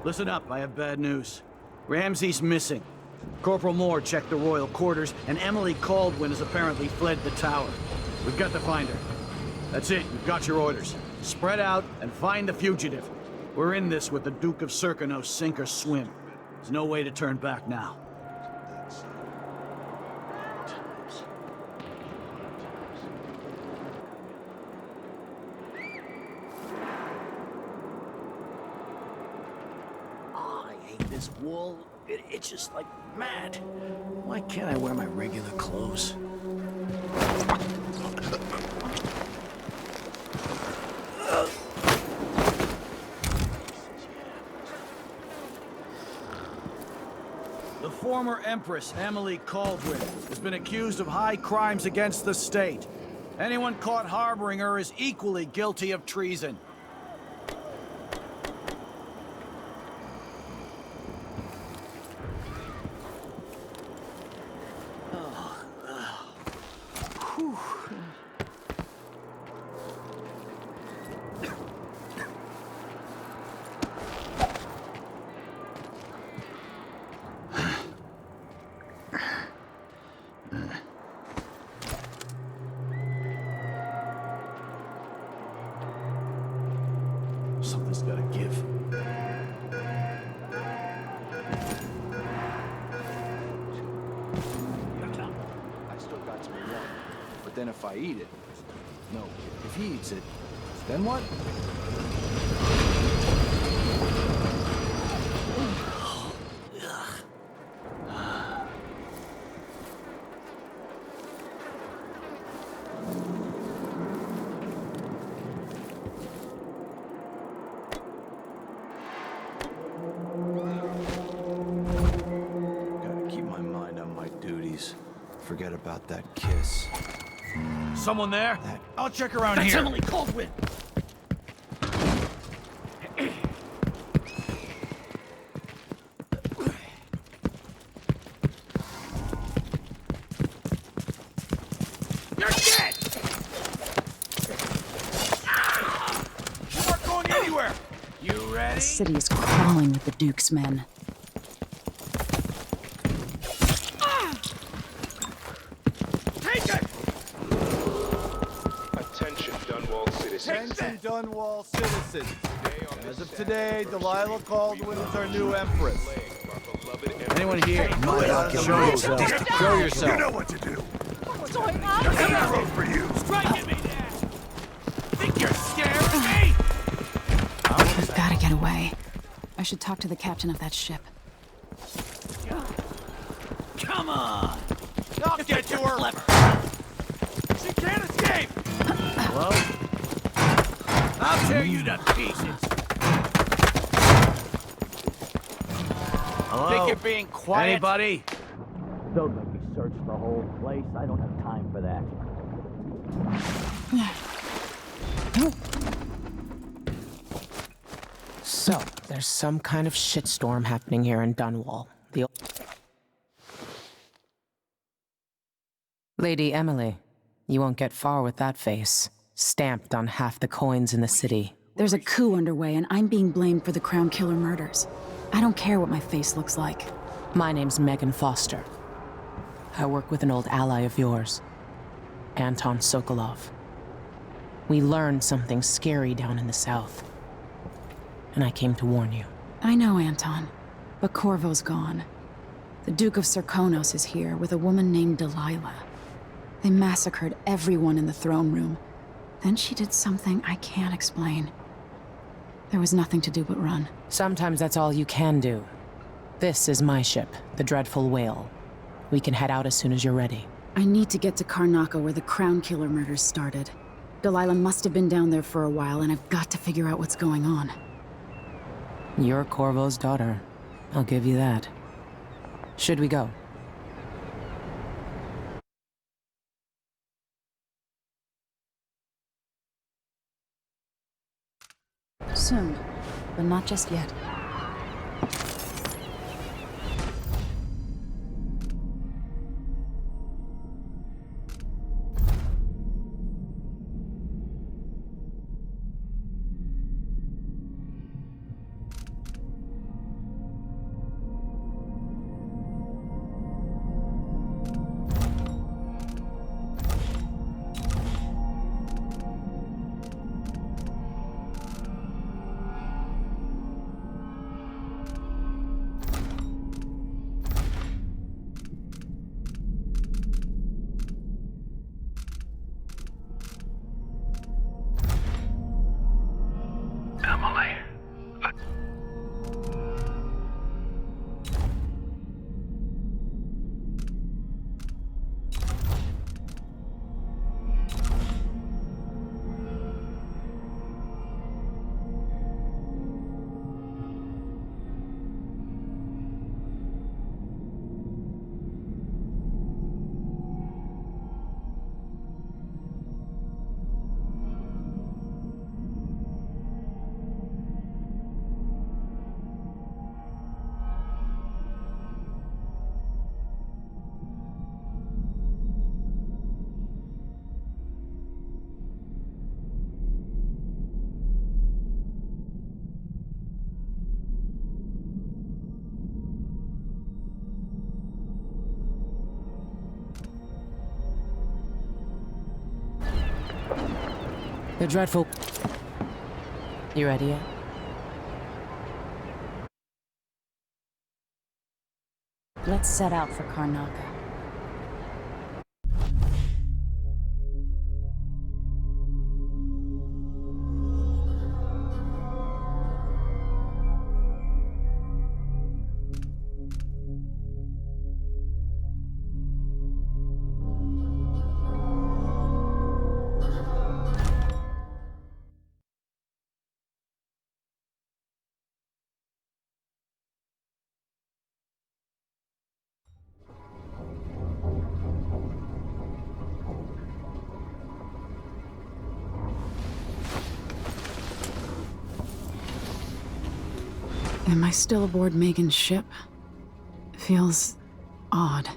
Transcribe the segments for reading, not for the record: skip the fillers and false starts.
Listen up, I have bad news. Ramsey's missing. Corporal Moore checked the royal quarters, and Emily Caldwin has apparently fled the tower. We've got to find her. That's it, you've got your orders. Spread out and find the fugitive. We're in this with the Duke of Serkino, sink or swim. There's no way to turn back now. This wool, it itches like mad. Why can't I wear my regular clothes? former Empress, Emily Caldwin, has been accused of high crimes against the state. Anyone caught harboring her is equally guilty of treason. Something's gotta give. I still got some water. But then if I eat it... No, if he eats it, then what? Forget about that kiss. Someone there? I'll check around here. That's Emily Caldwin! You're dead! You aren't going anywhere! You ready? The city is crawling with the Duke's men. Attention, Dunwall citizens. As of today, Delilah Caldwin is our new Empress. Anyone here? Show yourself. Show yourself. You know what to do. What's going on? There's a road for you. Strike at me there! Think you're scared of me? We've got to get away. I should talk to the captain of that ship. Come on! I'll get to her! Clever. She can't escape! Hello? I'll tear you to pieces! Hello? Think you're being quiet? Anybody? Don't make me search the whole place. I don't have time for that. So, there's some kind of shitstorm happening here in Dunwall. Lady Emily, you won't get far with that face. Stamped on half the coins in the city. There's a coup underway, and I'm being blamed for the Crown Killer murders. I don't care what my face looks like. My name's Megan Foster. I work with an old ally of yours, Anton Sokolov. We learned something scary down in the south, and I came to warn you. I know, Anton, but Corvo's gone. The Duke of Serkonos is here with a woman named Delilah. They massacred everyone in the throne room. Then she did something I can't explain. There was nothing to do but run. Sometimes that's all you can do. This is my ship, the Dreadful Whale. We can head out as soon as you're ready. I need to get to Karnaca where the Crown Killer murders started. Delilah must have been down there for a while, and I've got to figure out what's going on. You're Corvo's daughter. I'll give you that. Should we go? Soon, but not just yet. The dreadful... You ready yet? Let's set out for Karnaca. Am I still aboard Megan's ship? Feels odd.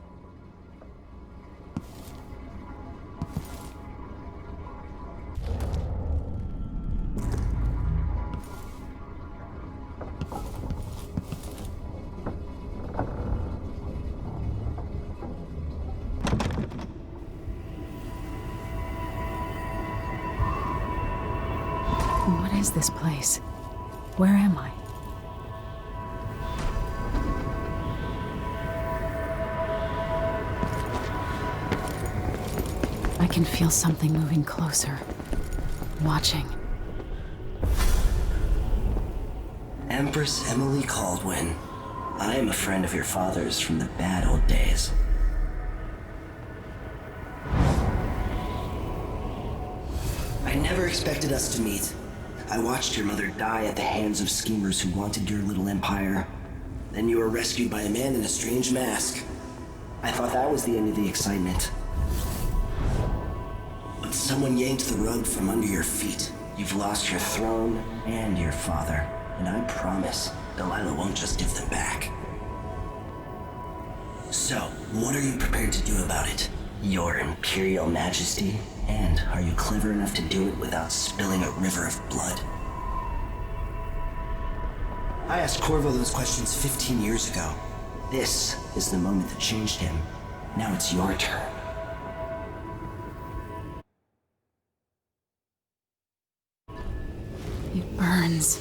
What is this place? Where am I? I can feel something moving closer. Watching. Empress Emily Caldwin. I am a friend of your father's from the bad old days. I never expected us to meet. I watched your mother die at the hands of schemers who wanted your little empire. Then you were rescued by a man in a strange mask. I thought that was the end of the excitement. But someone yanked the rug from under your feet. You've lost your throne and your father. And I promise, Delilah won't just give them back. So, what are you prepared to do about it? Your Imperial Majesty? And are you clever enough to do it without spilling a river of blood? I asked Corvo those questions 15 years ago. This is the moment that changed him. Now it's your turn. It burns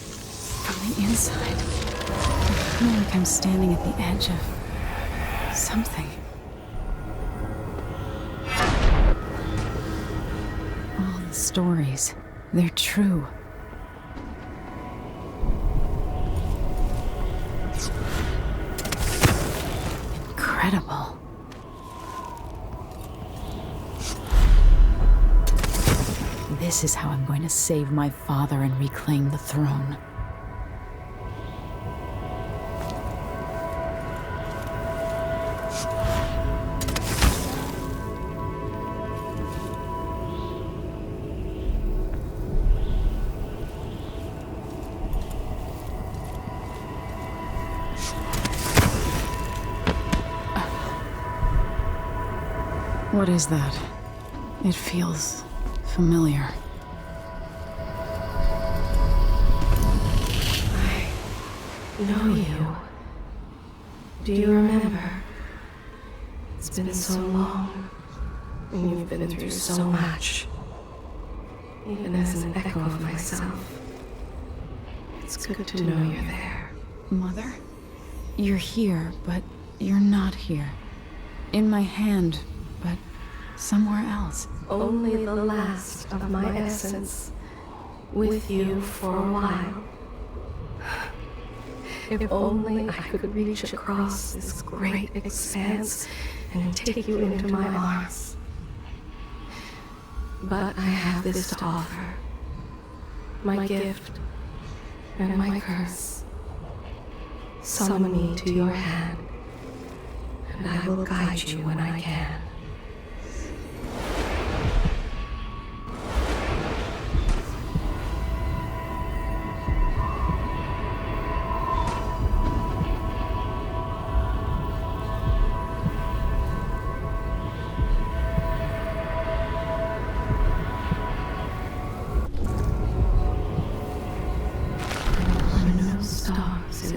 from the inside. I feel like I'm standing at the edge of something. All the stories, they're true. Incredible. This is how I'm going to save my father and reclaim the throne. What is that? It feels familiar. I know you. Do you remember? It's been so long, and you've been through so much. Even as an echo of myself, it's good to know you're there. Mother? You're here, but you're not here. In my hand, but somewhere else. Only the last of my essence, with you for a while. If only I could reach across this great expanse and take you into my arms. But I have this to offer. My gift and my curse. Summon me to your hand, and I will guide you when I can.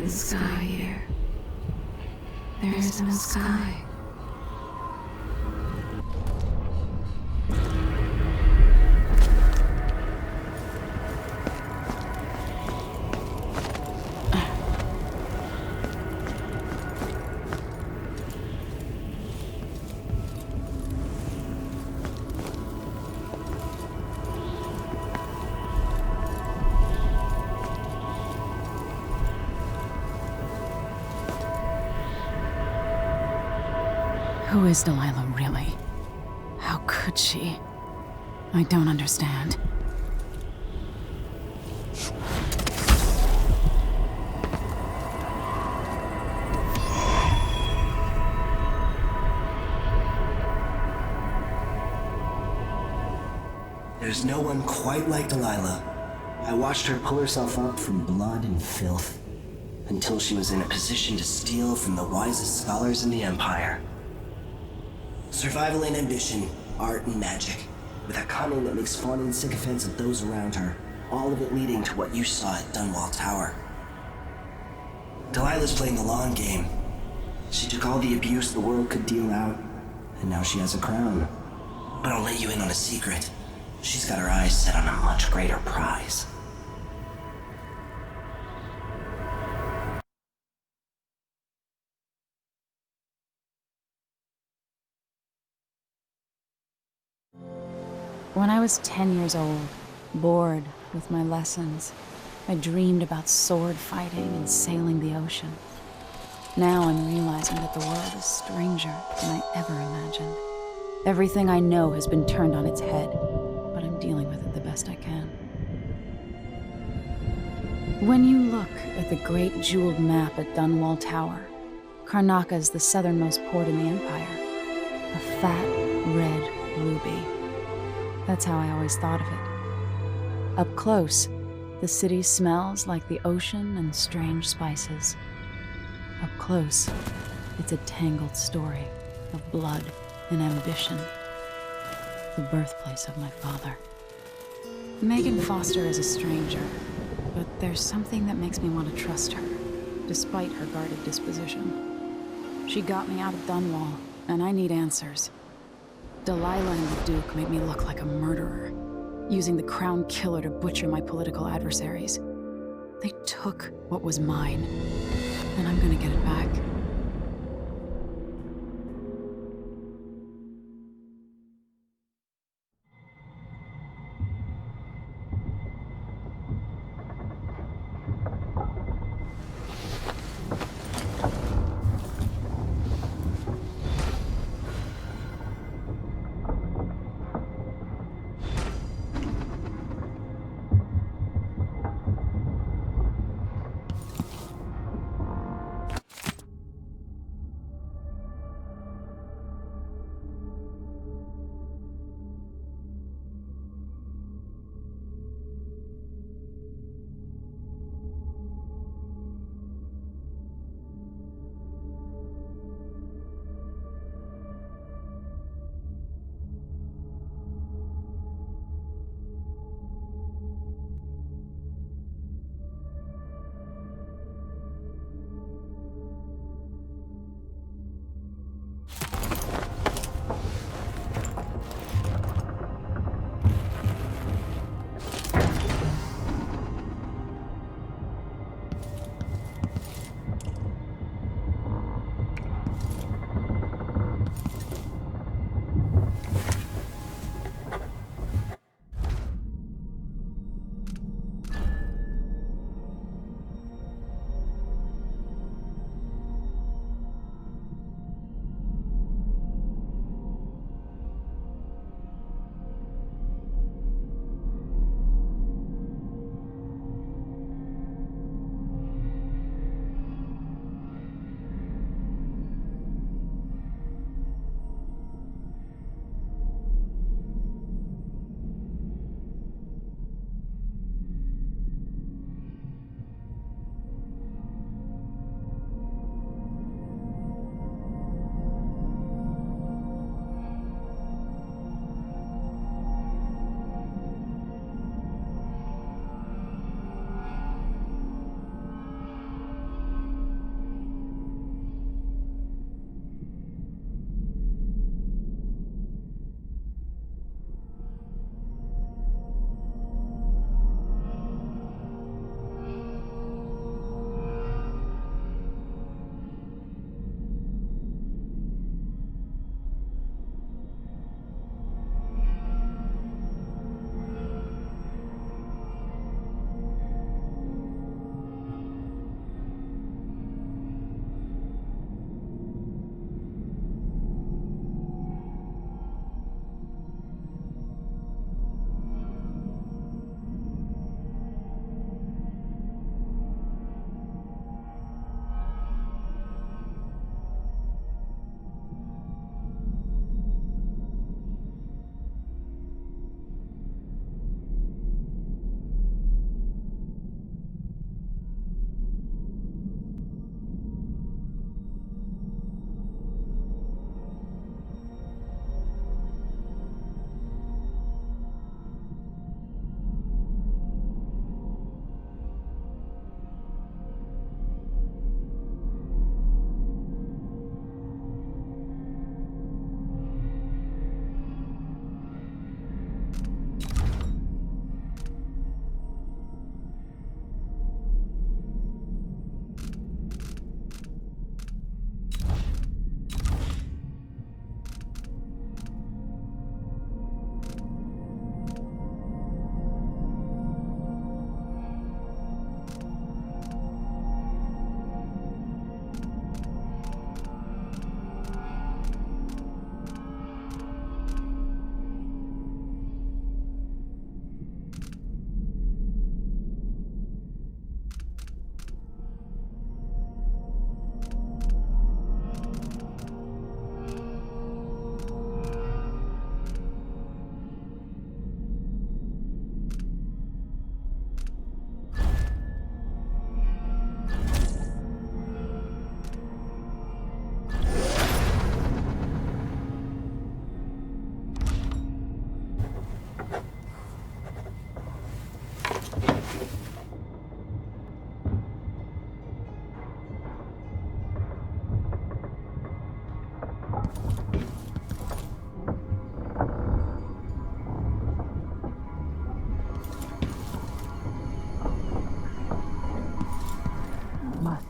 Sky here. There isn't a sky. Who is Delilah, really? How could she? I don't understand. There's no one quite like Delilah. I watched her pull herself up from blood and filth until she was in a position to steal from the wisest scholars in the Empire. Survival and ambition, art and magic, with a cunning that makes fawning sycophants of those around her, all of it leading to what you saw at Dunwall Tower. Delilah's playing the long game. She took all the abuse the world could deal out, and now she has a crown. But I'll let you in on a secret. She's got her eyes set on a much greater prize. When I was 10 years old, bored with my lessons, I dreamed about sword fighting and sailing the ocean. Now I'm realizing that the world is stranger than I ever imagined. Everything I know has been turned on its head, but I'm dealing with it the best I can. When you look at the great jeweled map at Dunwall Tower, Karnaca is the southernmost port in the Empire. A fat, red ruby. That's how I always thought of it. Up close, the city smells like the ocean and strange spices. Up close, it's a tangled story of blood and ambition. The birthplace of my father. Megan Foster is a stranger, but there's something that makes me want to trust her, despite her guarded disposition. She got me out of Dunwall, and I need answers. Delilah and the Duke made me look like a murderer, using the Crown Killer to butcher my political adversaries. They took what was mine, and I'm gonna get it back.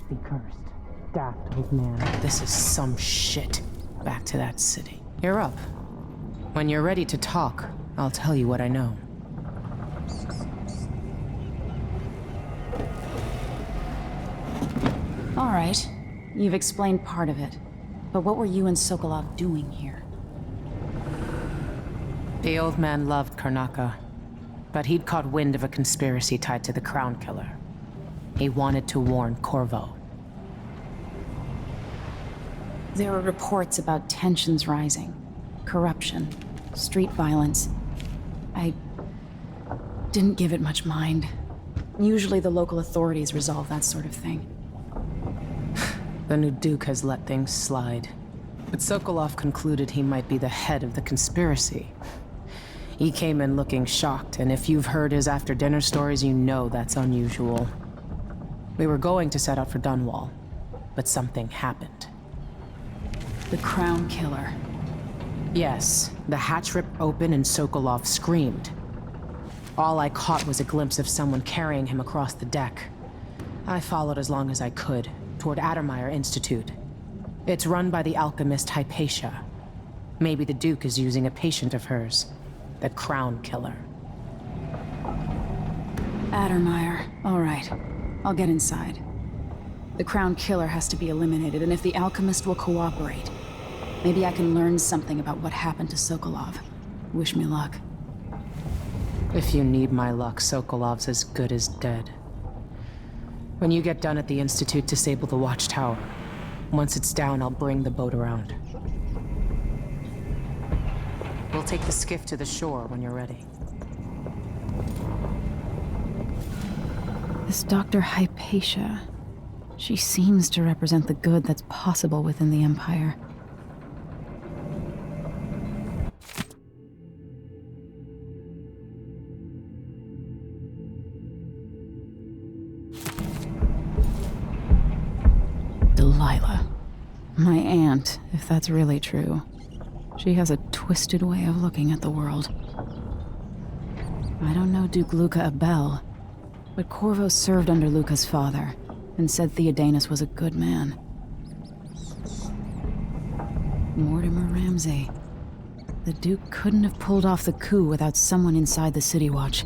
thee cursed. Daft old man. This is some shit. Back to that city. You're up. When you're ready to talk, I'll tell you what I know. All right. You've explained part of it. But what were you and Sokolov doing here? The old man loved Karnaka, but he'd caught wind of a conspiracy tied to the Crown Killer. He wanted to warn Corvo. There were reports about tensions rising, corruption, street violence. I didn't give it much mind. Usually the local authorities resolve that sort of thing. The new Duke has let things slide. But Sokolov concluded he might be the head of the conspiracy. He came in looking shocked, and if you've heard his after-dinner stories, you know that's unusual. We were going to set out for Dunwall, but something happened. The Crown Killer. Yes, the hatch ripped open and Sokolov screamed. All I caught was a glimpse of someone carrying him across the deck. I followed as long as I could, toward Addermeyer Institute. It's run by the alchemist Hypatia. Maybe the Duke is using a patient of hers, the Crown Killer. Addermeyer. All right. I'll get inside. The Crown Killer has to be eliminated, and if the alchemist will cooperate, maybe I can learn something about what happened to Sokolov. Wish me luck. If you need my luck, Sokolov's as good as dead. When you get done at the Institute, disable the watchtower. Once it's down, I'll bring the boat around. We'll take the skiff to the shore when you're ready. This Dr. Hypatia. She seems to represent the good that's possible within the Empire. Delilah. My aunt, if that's really true. She has a twisted way of looking at the world. I don't know Duke Luca Abel, but Corvo served under Luca's father, and said Theodanus was a good man. Mortimer Ramsey. The Duke couldn't have pulled off the coup without someone inside the City Watch.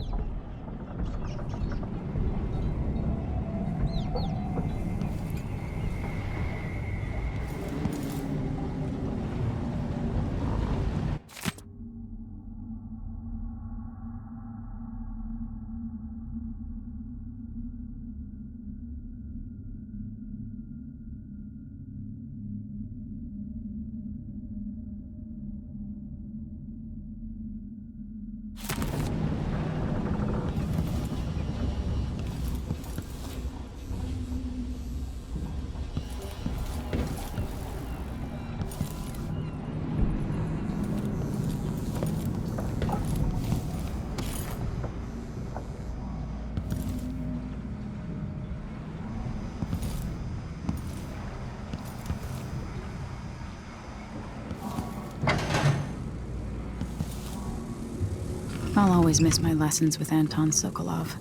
I'll always miss my lessons with Anton Sokolov.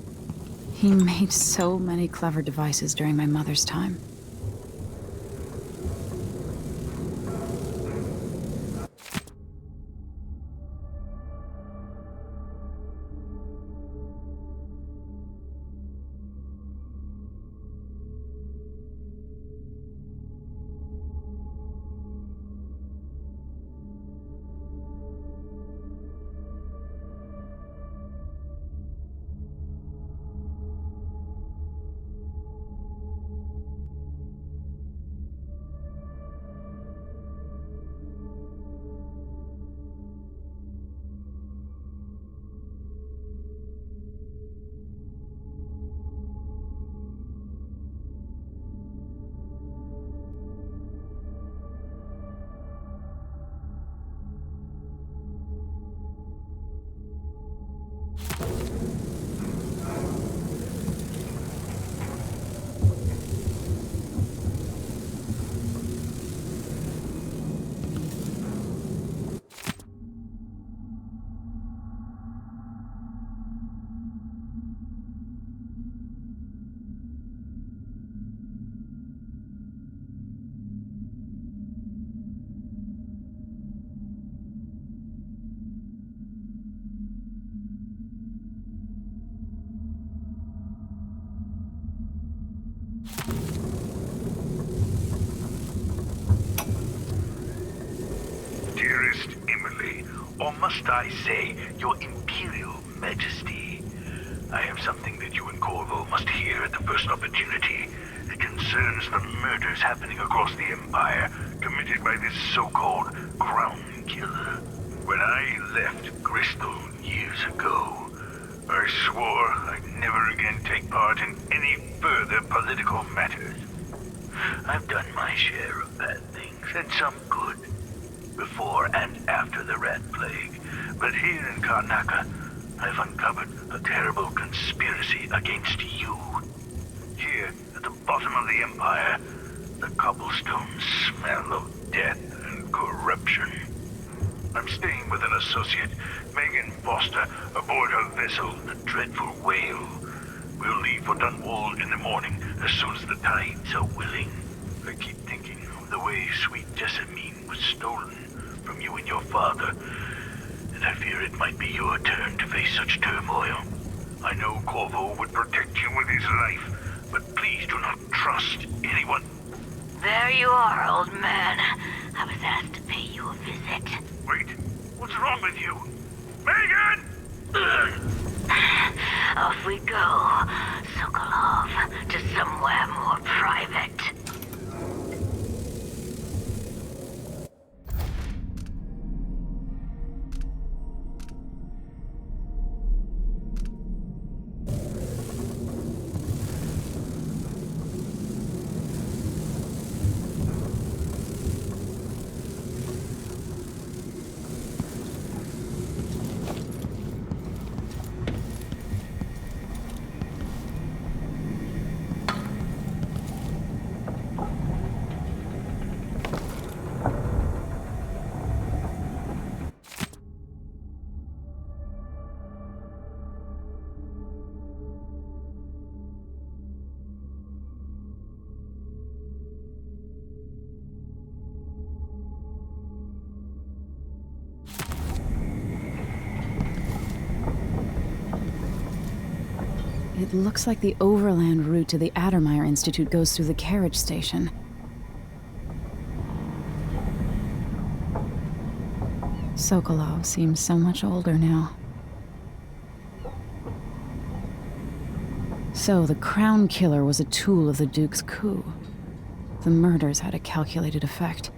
He made so many clever devices during my mother's time. Dearest Emily, or must I say, your Imperial Majesty, I have something that you and Corvo must hear at the first opportunity. It concerns the murders happening across the Empire, committed by this so-called Crown Killer. When I left Crystal years ago, I swore I'd never again take part in any further political matters. I've done my share of bad things, and some good, before and after the Rat Plague. But here in Karnaca, I've uncovered a terrible conspiracy against you. Here, at the bottom of the Empire, the cobblestones smell of death and corruption. I'm staying with an associate, Megan Foster, aboard her vessel, the Dreadful Whale. We'll leave for Dunwald in the morning, as soon as the tides are willing. I keep thinking of the way sweet Jessamine was stolen from you and your father, and I fear it might be your turn to face such turmoil. I know Corvo would protect you with his life, but please do not trust anyone. There you are, old man. I was asked to pay you a visit. Wait, what's wrong with you? Megan! Off we go, Sokolov, to somewhere more private. It looks like the overland route to the Addermeyer Institute goes through the carriage station. Sokolov seems so much older now. So the Crown Killer was a tool of the Duke's coup. The murders had a calculated effect.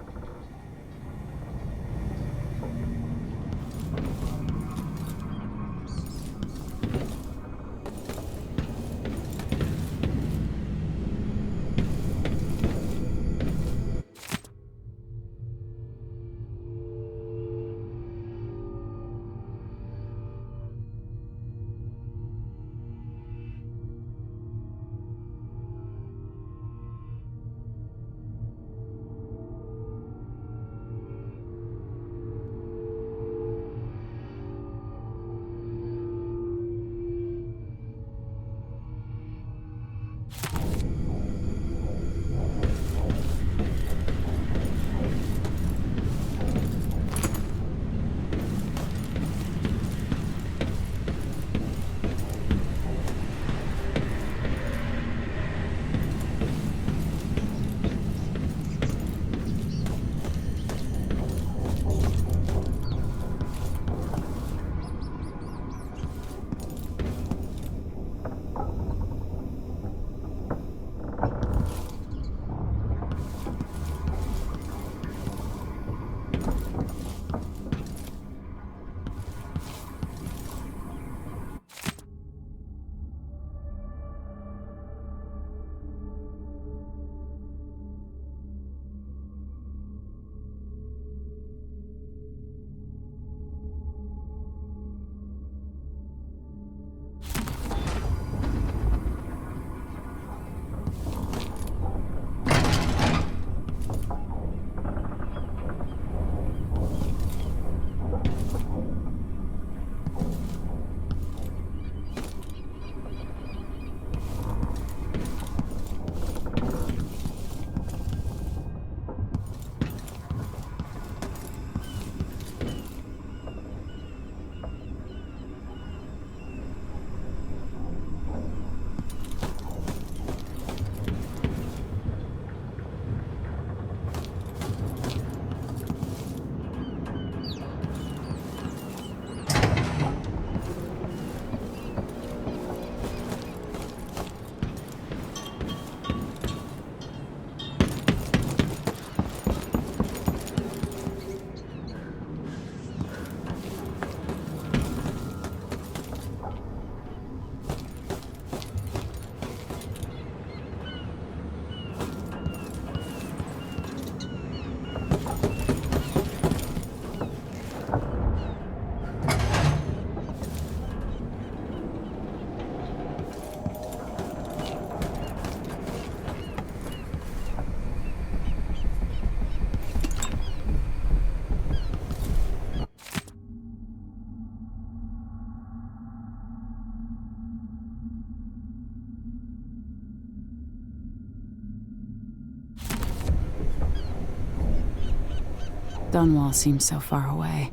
Dunwall seems so far away.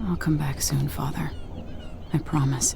I'll come back soon, Father. I promise.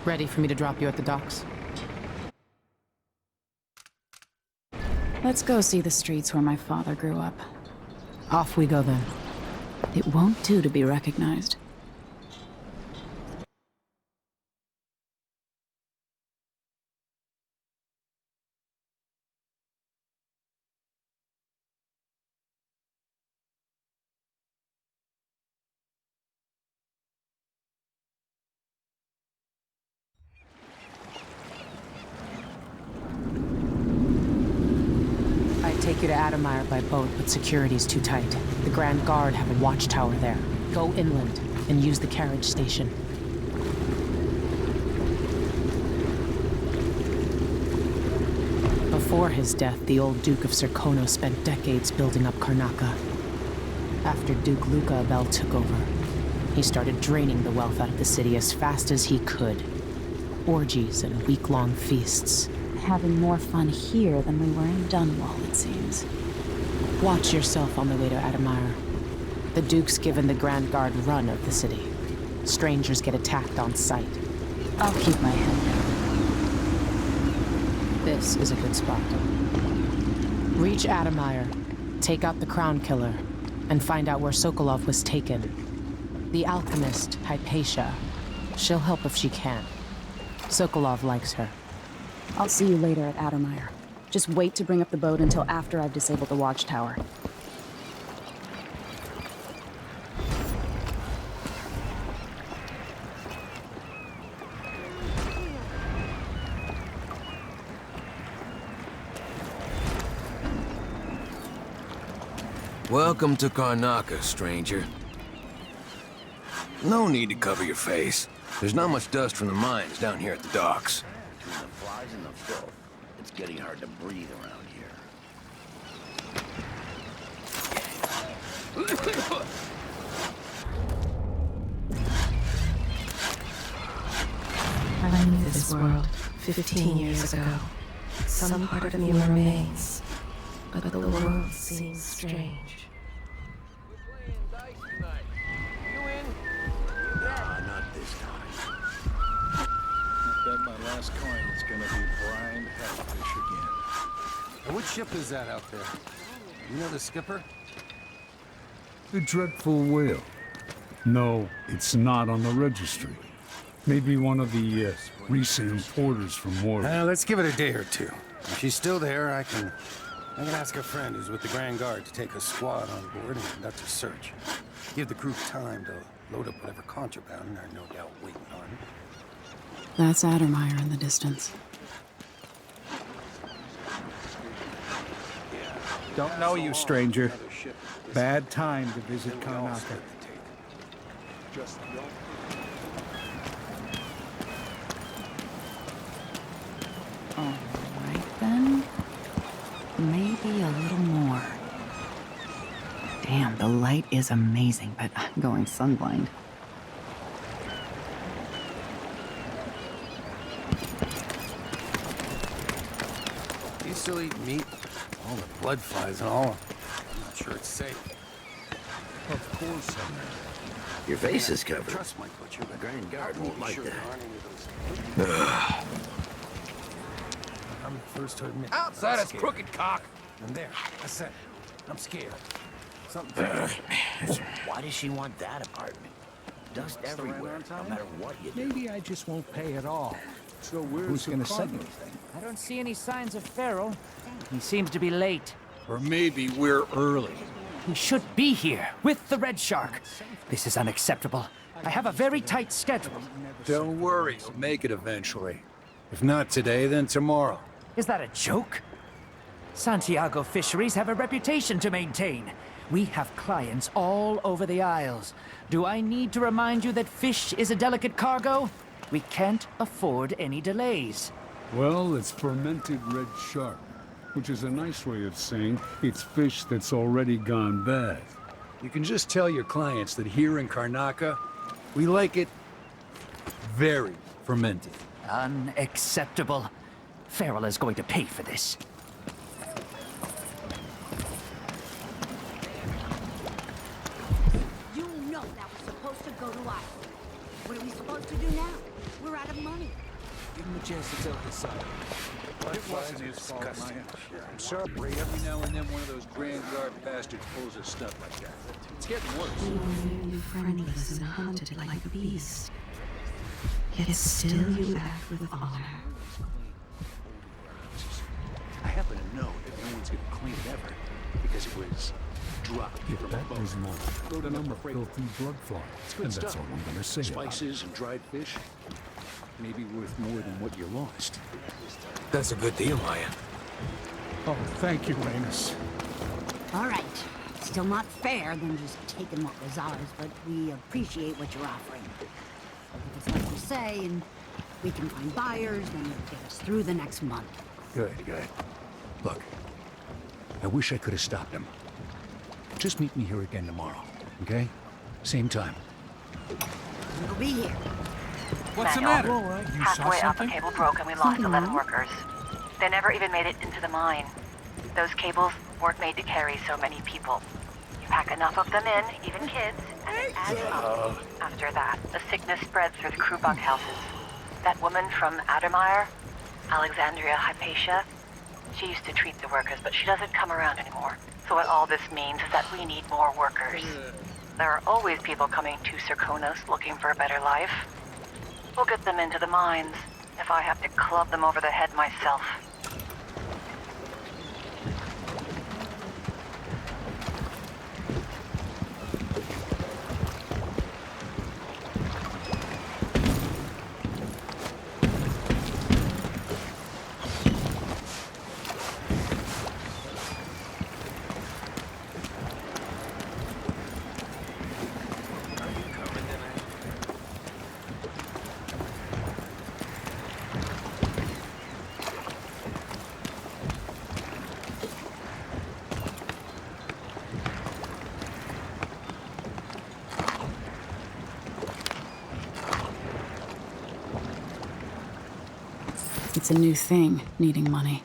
Ready for me to drop you at the docks? Let's go see the streets where my father grew up. Off we go then. It won't do to be recognized. Take you to Adamire by boat, but security's too tight. The Grand Guard have a watchtower there. Go inland and use the carriage station. Before his death, the old Duke of Serkonos spent decades building up Karnaca. After Duke Luca Abel took over, he started draining the wealth out of the city as fast as he could. Orgies and week-long feasts. Having more fun here than we were in Dunwall, it seems. Watch yourself on the way to Adamire. The Duke's given the Grand Guard run of the city. Strangers get attacked on sight. I'll keep my head down. This is a good spot. Reach Adamire, take out the Crown Killer, and find out where Sokolov was taken. The alchemist, Hypatia. She'll help if she can. Sokolov likes her. I'll see you later at Adamire. Just wait to bring up the boat until after I've disabled the watchtower. Welcome to Karnaca, stranger. No need to cover your face. There's not much dust from the mines down here at the docks. Between the flies and the filth, it's getting hard to breathe around here. I knew this world 15 years ago. Some part of me remains, but the world seems strange. Nah, not this time. Bet my last coin is gonna be blind hellfish again. Now, which ship is that out there? You know the skipper? The dreadful whale. No, it's not on the registry. Maybe one of the recent importers from Mordor. Let's give it a day or two. If she's still there, I can ask a friend who's with the Grand Guard to take a squad on board and conduct a search. Give the crew time to load up whatever contraband they're no doubt waiting on. That's Addermeyer in the distance. Don't know you, stranger. Bad time to visit Karnataka. All right, then. Maybe a little more. Damn, the light is amazing, but I'm going sunblind. Do you still eat meat? All the blood flies and all. I'm not sure it's safe. Of course I am. Your face is covered. Trust my butcher, The but Grand Guard won't like that. I'm the first to admit. Outside is crooked cock. And there, I said, I'm scared. Something. Why does she want that apartment? Dust everywhere, no matter what you do. Maybe I just won't pay at all. So who's gonna send anything? I don't see any signs of Farrell. He seems to be late. Or maybe we're early. He should be here, with the Red Shark. This is unacceptable. I have a very tight schedule. Don't worry, we'll make it eventually. If not today, then tomorrow. Is that a joke? Santiago Fisheries have a reputation to maintain. We have clients all over the Isles. Do I need to remind you that fish is a delicate cargo? We can't afford any delays. Well, it's fermented red shark, which is a nice way of saying it's fish that's already gone bad. You can just tell your clients that here in Karnataka, we like it very fermented. Unacceptable. Farrell is going to pay for this. You know that was supposed to go to us. What are we supposed to do now? We're out of money. Give him a chance to tell his side. It wasn't his fault, Maya. I'm sorry, Ray. Every now and then one of those Grand Guard bastards pulls a stunt like that. It's getting worse. You friendless and hunted like a beast. Yet still you act with honor. I happen to know that no one's gonna clean it ever because it was dropped If from a that boat. was not Rode then I'm another a freight. filthy blood fly, It's good and that's stuff. all I'm gonna say about it. Spices and dried fish. Maybe worth more than what you lost. That's a good deal, Maya. Oh, thank you, Ramus. All right. Still not fair than just taking what was ours, but we appreciate what you're offering. If it's like you say, and we can find buyers, then you'll get us through the next month. Good. Look, I wish I could have stopped him. Just meet me here again tomorrow, okay? Same time. We'll be here. What's the Manuel, matter? You saw halfway up, a something? cable broke and we lost 11 workers. They never even made it into the mine. Those cables weren't made to carry so many people. You pack enough of them in, even kids, and it adds up. After that, the sickness spread through the crew bunkhouses. That woman from Addermeyer, Alexandria Hypatia, she used to treat the workers, but she doesn't come around anymore. So what all this means is that we need more workers. There are always people coming to Serkonos looking for a better life. We'll get them into the mines, if I have to club them over the head myself. It's a new thing, needing money.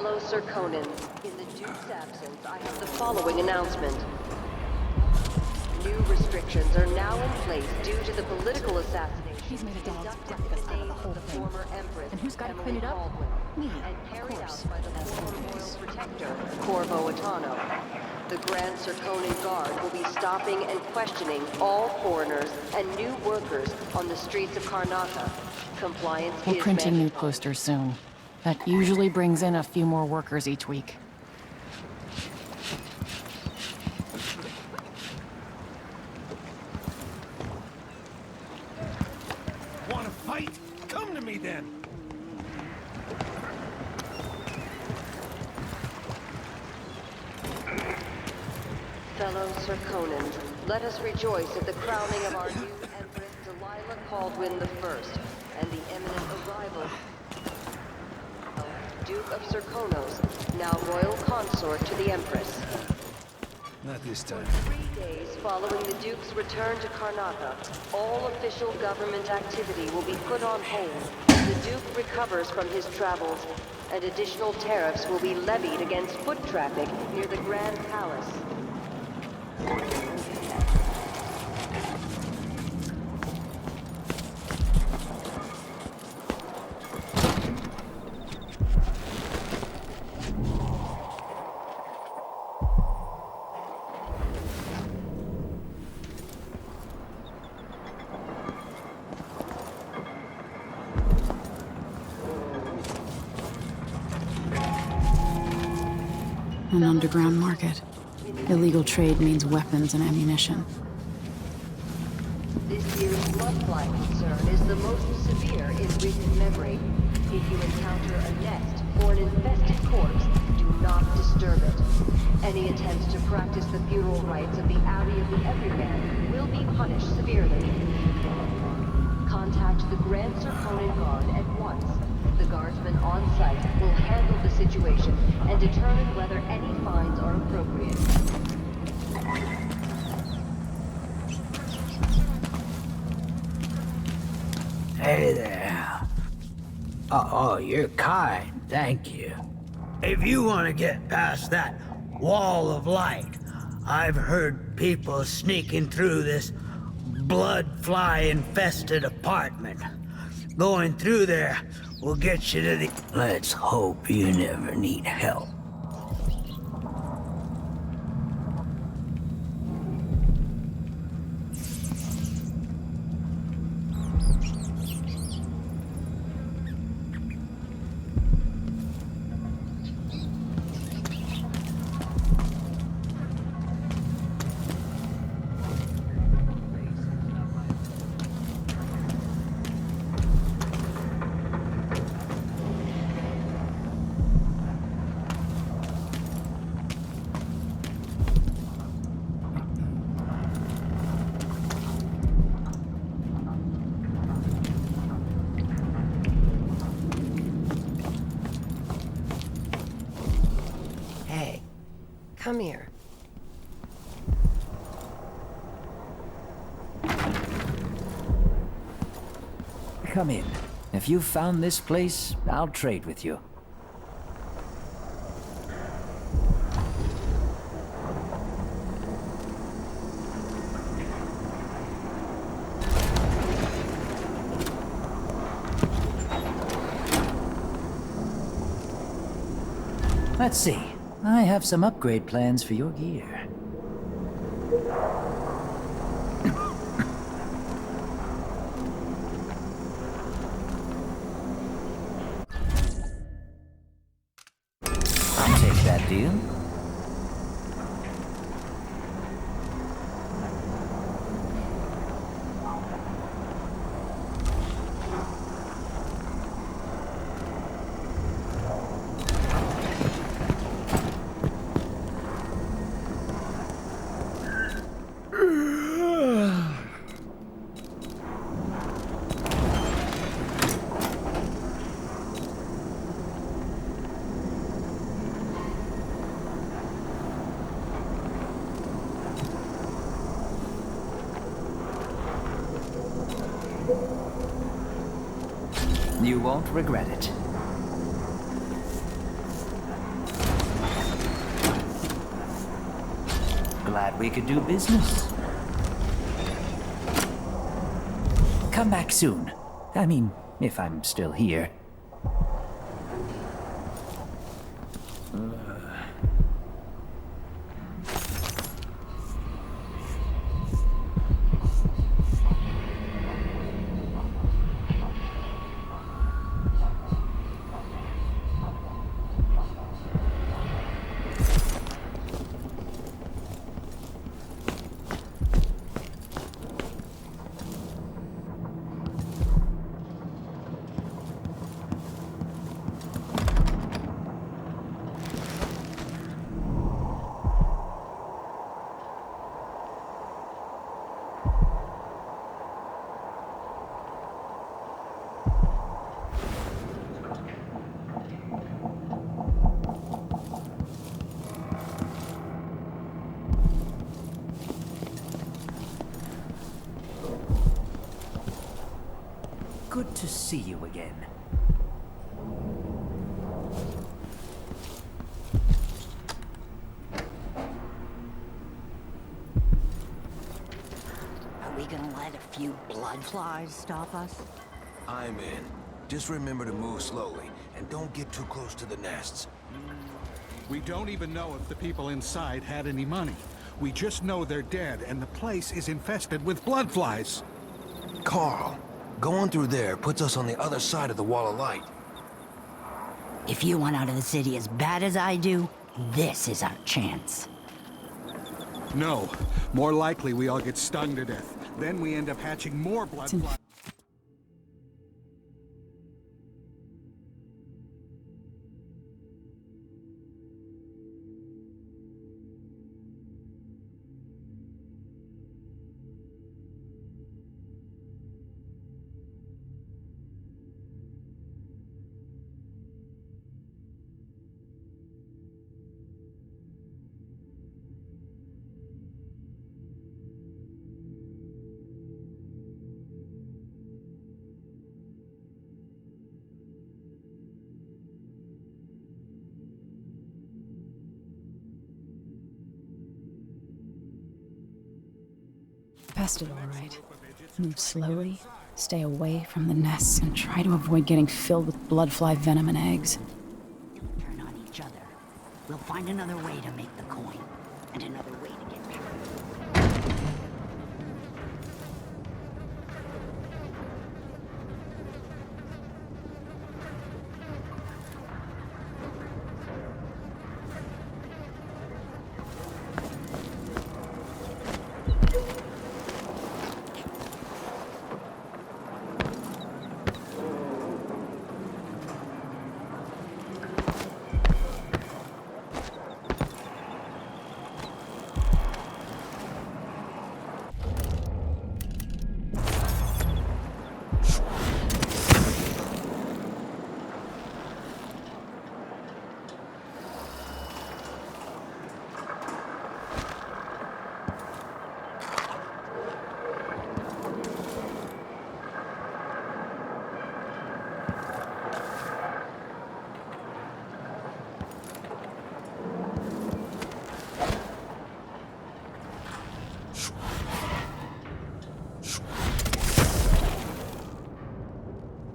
Fellow Serkonans, in the Duke's absence, I have the following announcement. New restrictions are now in place due to the political assassination. He's made a dog's conducted breakfast in the out of the name whole the thing. former Empress, And who's got to Emily clean it up? Baldwin, Me, and of carried course. out by the As former always. royal protector, Corvo Atano. The Grand Serkonan Guard will be stopping and questioning all foreigners and new workers on the streets of Karnataka. Compliance We're is printing new mandatory. posters soon. That usually brings in a few more workers each week. Want to fight? Come to me then! Fellow Serkonans, let us rejoice at the crowning of our new Empress Delilah Caldwin I and the imminent arrival of Duke of Serkonos, now royal consort to the Empress. Not this time. 3 days following the Duke's return to Karnataka, all official government activity will be put on hold as the Duke recovers from his travels, and additional tariffs will be levied against foot traffic near the Grand Palace. An underground market. Illegal trade means weapons and ammunition. This year's bloodfly concern is the most severe in recent memory. If you encounter a nest or an infested corpse, do not disturb it. Any attempts to practice the funeral rites of the Abbey of the Everyman will be punished severely. Contact the Grand Serkonan Guard at once. The guardsmen on site will handle the situation and determine whether any fines are appropriate. Hey there. Oh, you're kind. Thank you. If you want to get past that wall of light, I've heard people sneaking through this blood-fly-infested apartment. Going through there will get you to the... Let's hope you never need help. Hey, come here. Come in. If you've found this place, I'll trade with you. Let's see. I have some upgrade plans for your gear. I'll take that deal. You won't regret it. glad we could do business. Come back soon. I mean, if I'm still here. Good to see you again. Are we gonna let a few blood flies stop us? I'm in. Just remember to move slowly, and don't get too close to the nests. We don't even know if the people inside had any money. We just know they're dead, and the place is infested with blood flies. Carl, going through there puts us on the other side of the wall of light. If you want out of the city as bad as I do, this is our chance. No. More likely we all get stung to death. Then we end up hatching more blood flies. Passed it all right. Move slowly, stay away from the nests, and try to avoid getting filled with bloodfly venom and eggs. Don't turn on each other. We'll find another way to make the coin, and another way to get power.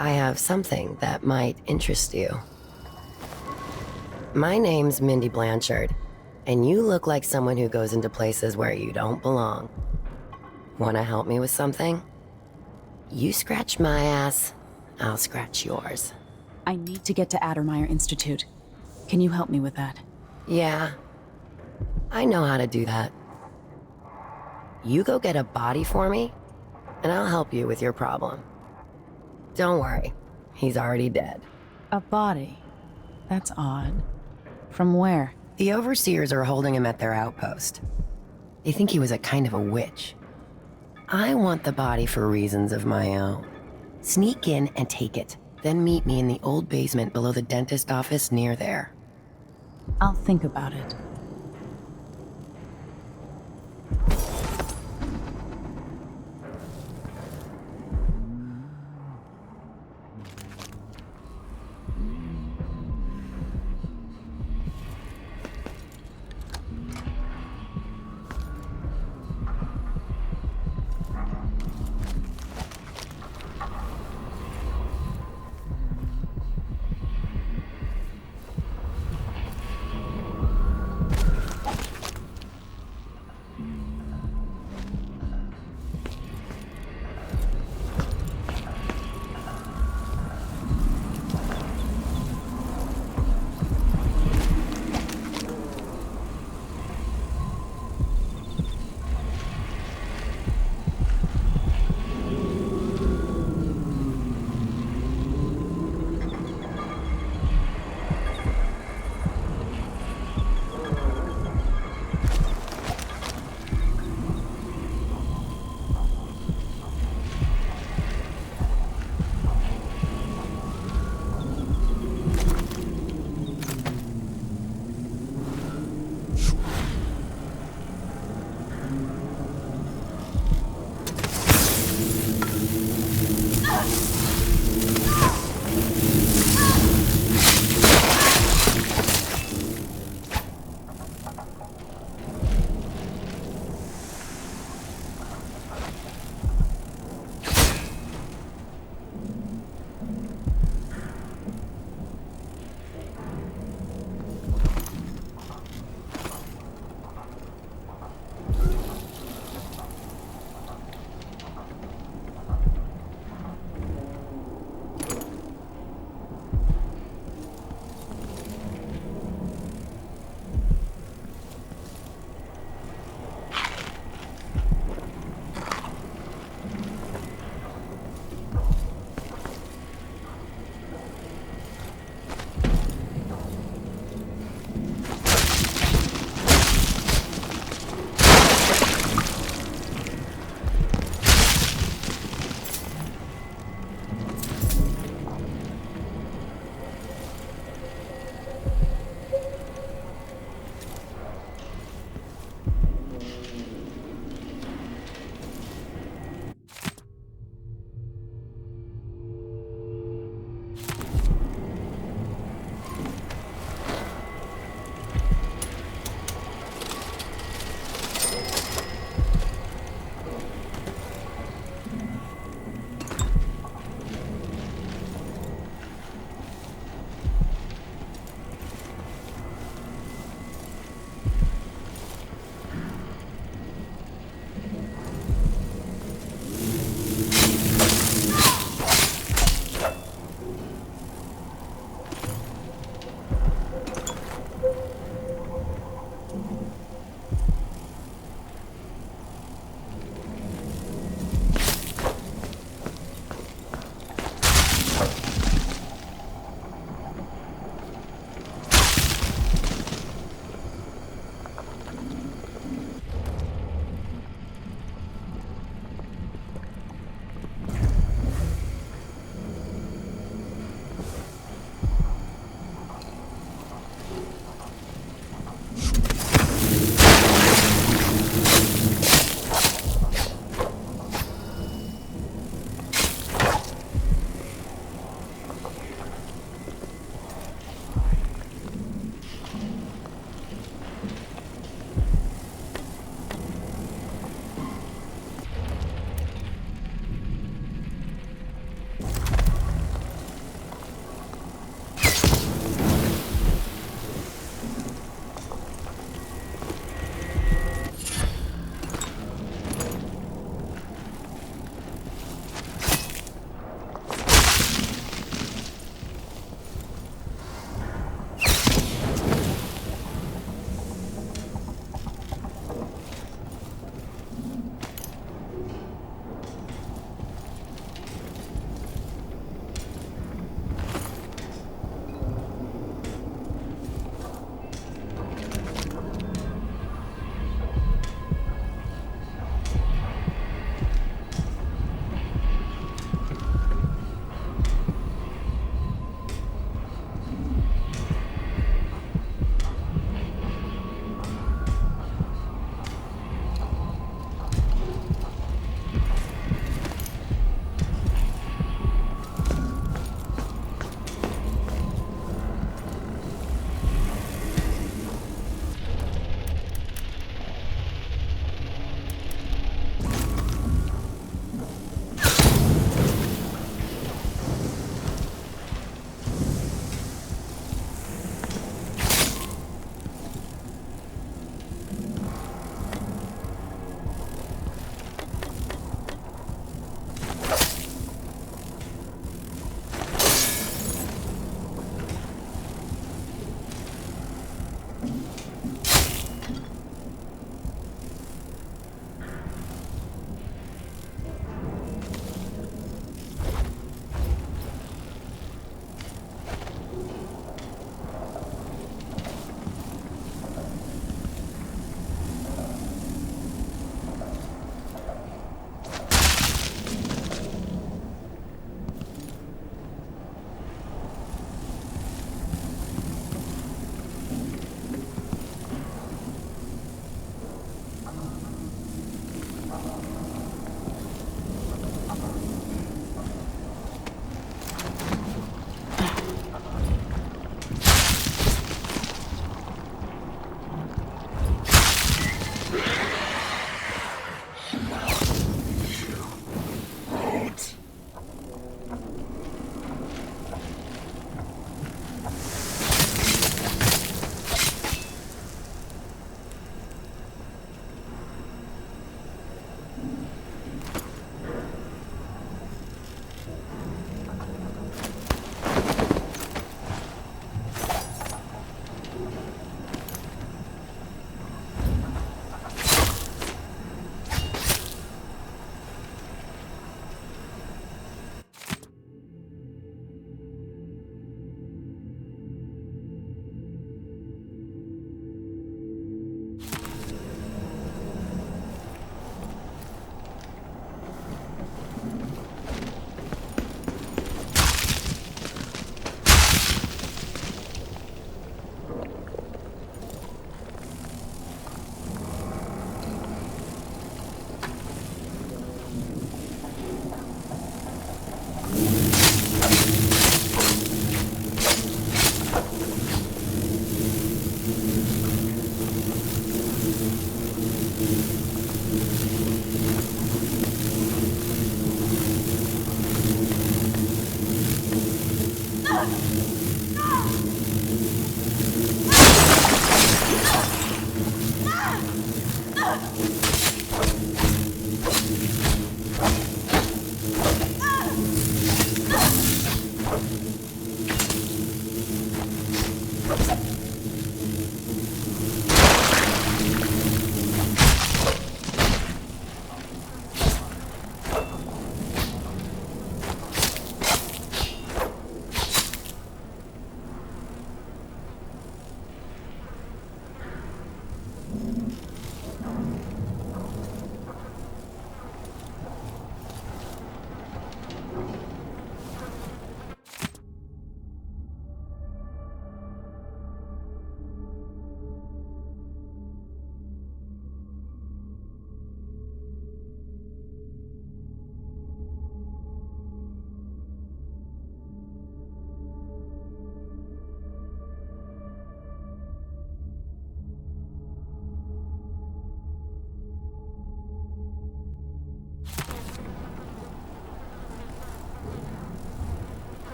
I have something that might interest you. My name's Mindy Blanchard, and you look like someone who goes into places where you don't belong. Want to help me with something? You scratch my ass, I'll scratch yours. I need to get to Addermeyer Institute. Can you help me with that? Yeah, I know how to do that. You go get a body for me, and I'll help you with your problem. Don't worry, he's already dead. A body? That's odd. From where? The overseers are holding him at their outpost. They think he was a kind of a witch. I want the body for reasons of my own. Sneak in and take it, then meet me in the old basement below the dentist office near there. I'll think about it.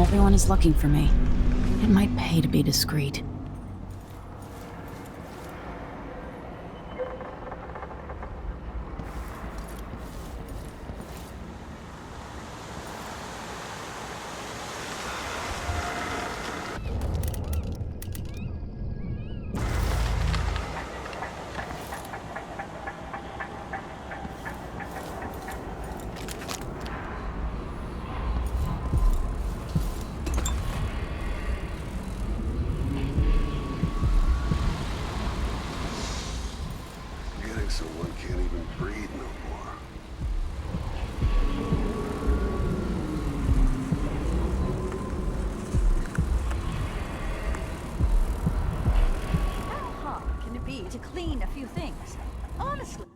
Everyone is looking for me. It might pay to be discreet. So one can't even breathe no more. How hard can it be to clean a few things? Honestly.